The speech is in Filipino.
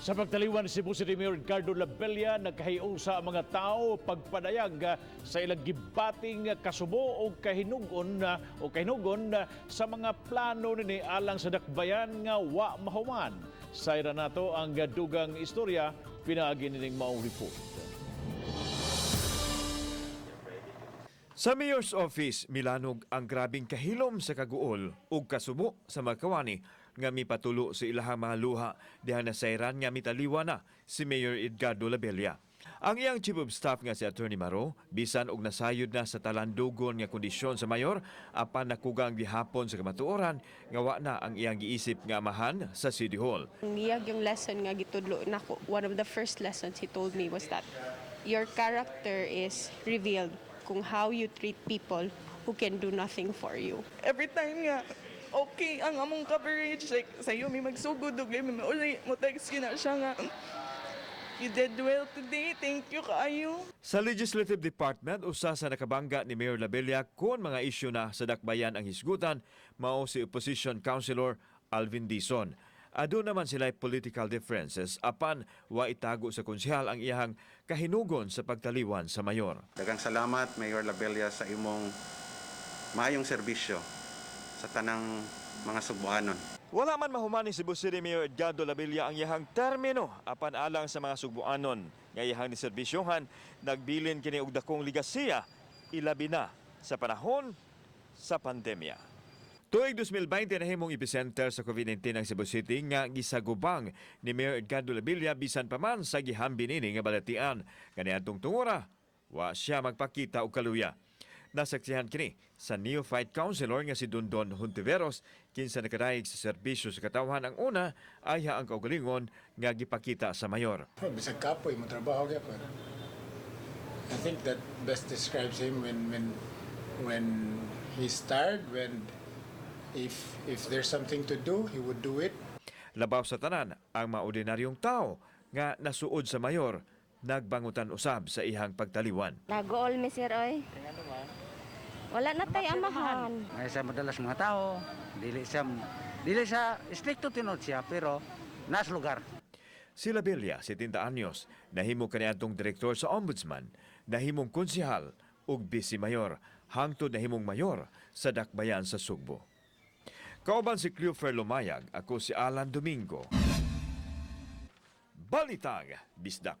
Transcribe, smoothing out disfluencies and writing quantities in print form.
Sa pagtaliwan ni Cebu City Mayor Edgardo Labella, nagkahiong sa mga tao pagpadayag sa ilang gibating kasubo o kahinugon sa mga plano nini alang sa dakbayan nga wa mahuman. Sayra nato ang dugang istorya, pinaagi nining maong report. Sa Mayor's Office, milanog ang grabing kahilom sa kaguol ug kasubo sa magkawani nga mipatulo sa ilahang mga luha diha nasayran nga mitaliwa na si Mayor Edgardo Labella. Ang iyang Chief of Staff nga si Attorney Maro, bisan og nasayod na sa talandugon nga kondisyon sa mayor, apan nakugang gihapon sa kamatuoran nga wa na ang iyang giisip nga amahan sa City Hall. Niyag yung lesson nga gitudlo nako. One of the first lessons he told me was that your character is revealed kung how you treat people who can do nothing for you. Every time nga, okay ang among coverage, like sa'yo may magsugod o may maulay mo text na siya nga, you did well today, thank you kaayo. Sa Legislative Department, usa sa nakabangga ni Mayor Labella kung mga isyu na sa dakbayan ang hisgutan, mao si Opposition Councilor Alvin Dizon. Ado naman sila political differences apan wa itago sa konsehal ang iyang kahinugon sa pagtaliwan sa mayor. Daghang salamat Mayor Labella sa imong maayong serbisyo sa tanang mga Cebuanon. Wala man mahuman ni Cebu City Mayor Edgardo Labella ang iyang termino apan alang sa mga Cebuanon nga iyang niserbisyohan, nagbilin kini og dakong ligasiya ilabi na sa panahon sa pandemya. Tuig 2020 nahimong epicenter sa COVID-19 ng Cebu City nga gisagubang ni Mayor Edgardo Labella bisan pa man sa gihambi nini nga balatian. Kaniadtong tungora, wa siya magpakita og kaluya. Nasaksihan kini sa neophyte councilor nga si Dondon Hontiveros kinsa nakadaig sa serbisyo sa katawhan. Ang una ay ang kaugalingon nga gipakita sa mayor. Bisag kapoy mo trabaho gyapon. I think that best describes him when he's tired, when if there's something to do, he would do it. Labaw sa tanan ang mga ordinaryong tao nga nasuod sa mayor, nagbangutan usab sa ihang pagtaliwan. Nag-all mi sir oy. Wala na tay amahan. Ay sa madalas mga tao, dili sa stricto tinod siya pero nas lugar. Si Labella, 70 anyos, nahimo kaniadtong direktor sa ombudsman, nahimong konsehal ug vice mayor, hangtod nahimong mayor sa dakbayan sa Sugbo. Kauban si Cleofer Lumayag, ako si Alan Domingo. Balitang Bisdak.